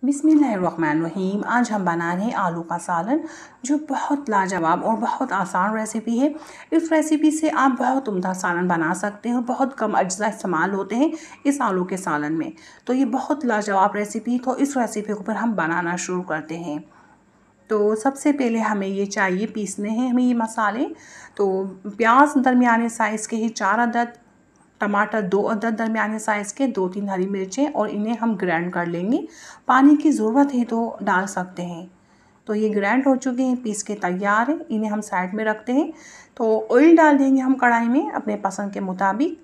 बिस्मिल्लाहिर्रहमानिर्रहीम। आज हम बना रहे हैं आलू का सालन, जो बहुत लाजवाब और बहुत आसान रेसिपी है। इस रेसिपी से आप बहुत उम्दा सालन बना सकते हो। बहुत कम अज्जा इस्तेमाल होते हैं इस आलू के सालन में, तो ये बहुत लाजवाब रेसिपी। तो इस रेसिपी को फिर हम बनाना शुरू करते हैं। तो सबसे पहले हमें ये चाहिए, पीसने हैं हमें ये मसाले। तो प्याज दरमियाने साइज़ के ही 4 अदद, टमाटर 2 अदद दरमियाने साइज़ के, 2-3 हरी मिर्चें, और इन्हें हम ग्राइंड कर लेंगे। पानी की ज़रूरत है तो डाल सकते हैं। तो ये ग्राइंड हो चुके हैं, पीस के तैयार है। इन्हें हम साइड में रखते हैं। तो ऑयल डाल देंगे हम कढ़ाई में अपने पसंद के मुताबिक।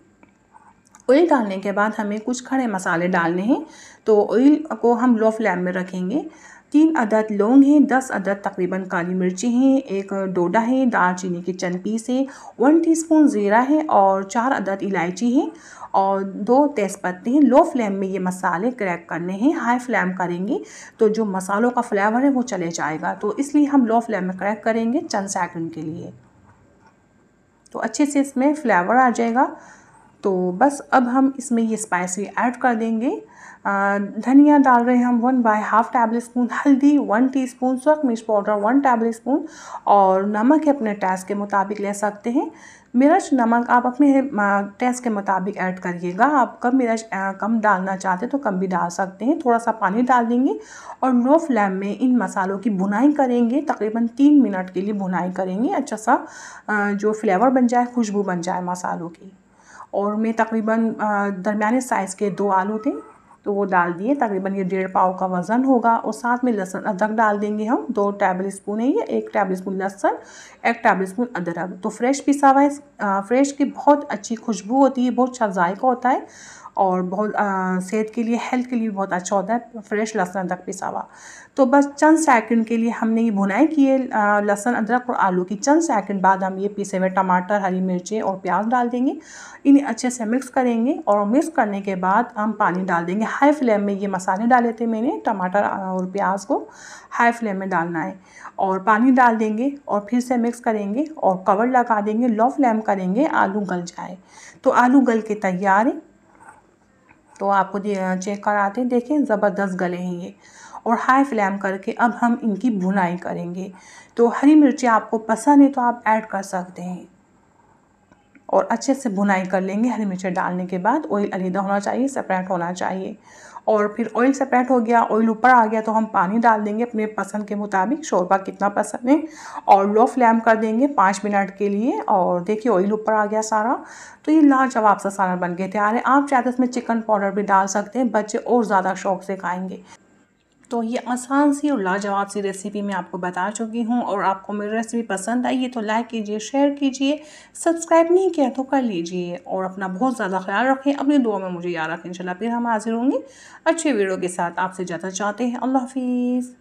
ऑयल डालने के बाद हमें कुछ खड़े मसाले डालने हैं। तो ऑयल को हम लो फ्लेम में रखेंगे। 3 अदद लौंग हैं, 10 अदद तकरीबन काली मिर्ची हैं, एक डोडा है, दालचीनी के चंद पीस है, 1 टीस्पून ज़ीरा है और 4 अदद इलायची है और 2 तेज़पत्ते हैं। लो फ्लेम में ये मसाले क्रैक करने हैं। हाई फ्लेम करेंगे तो जो मसालों का फ्लेवर है वो चले जाएगा, तो इसलिए हम लो फ्लेम में क्रैक करेंगे चंद सेकंड के लिए, तो अच्छे से इसमें फ्लेवर आ जाएगा। तो बस अब हम इसमें ये स्पाइसी ऐड कर देंगे। धनिया डाल रहे हैं हम 1/2 टेबल स्पून, हल्दी 1 टीस्पून, सुरख मिर्च पाउडर 1 टेबल स्पून, और नमक अपने टेस्ट के मुताबिक ले सकते हैं। मिर्च नमक आप अपने टेस्ट के मुताबिक ऐड करिएगा। आप कम मिर्च कम डालना चाहते तो कम भी डाल सकते हैं। थोड़ा सा पानी डाल देंगे और लो फ्लेम में इन मसालों की भुनाई करेंगे। तकरीबन 3 मिनट के लिए भुनाई करेंगे। अच्छा सा जो फ्लेवर बन जाए, खुशबू बन जाए मसालों की। और मैं तकरीबन दरमियाने साइज़ के 2 आलू थे तो वो डाल दिए। तकरीबन ये 1.5 पाव का वज़न होगा। और साथ में लहसुन अदरक डाल देंगे हम। 2 टेबल स्पून है ये, 1 टेबल स्पून लहसुन, 1 टेबल स्पून अदरक। तो फ्रेश पिसा हुआ है। फ्रेश की बहुत अच्छी खुशबू होती है, बहुत अच्छा जायका होता है और बहुत सेहत के लिए, हेल्थ के लिए बहुत अच्छा होता है फ्रेश लहसुन अदरक पिसा हुआ। तो बस चंद सेकंड के लिए हमने ये भुनाई की है लहसुन अदरक और आलू की। चंद सेकंड बाद हम ये पिसे हुए टमाटर, हरी मिर्चें और प्याज डाल देंगे। इन्हें अच्छे से मिक्स करेंगे और मिक्स करने के बाद हम पानी डाल देंगे। हाई फ्लेम में ये मसाले डाले थे मैंने, टमाटर और प्याज को हाई फ्लेम में डालना है और पानी डाल देंगे और फिर से मिक्स करेंगे और कवर लगा देंगे। लो फ्लेम करेंगे, आलू गल जाए। तो आलू गल के तैयार है। तो आपको चेक कराते हैं, देखें ज़बरदस्त गले हैं ये। और हाई फ्लेम करके अब हम इनकी भुनाई करेंगे। तो हरी मिर्ची आपको पसंद है तो आप ऐड कर सकते हैं और अच्छे से भुनाई कर लेंगे। हरी मिर्ची डालने के बाद ऑयल अलग होना चाहिए, सेपरेट होना चाहिए। और फिर ऑयल सेपरेट हो गया, ऑयल ऊपर आ गया तो हम पानी डाल देंगे अपने पसंद के मुताबिक, शोरबा कितना पसंद है, और लो फ्लेम कर देंगे 5 मिनट के लिए। और देखिए ऑयल ऊपर आ गया सारा। तो ये लाजवाब सा सालन बन के तैयार है। आप चाहे तो इसमें चिकन पाउडर भी डाल सकते हैं, बच्चे और ज़्यादा शौक से खाएंगे। तो ये आसान सी और लाजवाब सी रेसिपी मैं आपको बता चुकी हूँ। और आपको मेरी रेसिपी पसंद आई है तो लाइक कीजिए, शेयर कीजिए, सब्सक्राइब नहीं किया तो कर लीजिए। और अपना बहुत ज़्यादा ख्याल रखें, अपनी दुआ में मुझे याद रखें। इंशाल्लाह फिर हम हाजिर होंगे अच्छे वीडियो के साथ। आपसे ज़्यादा चाहते हैं। अल्लाह हाफिज़।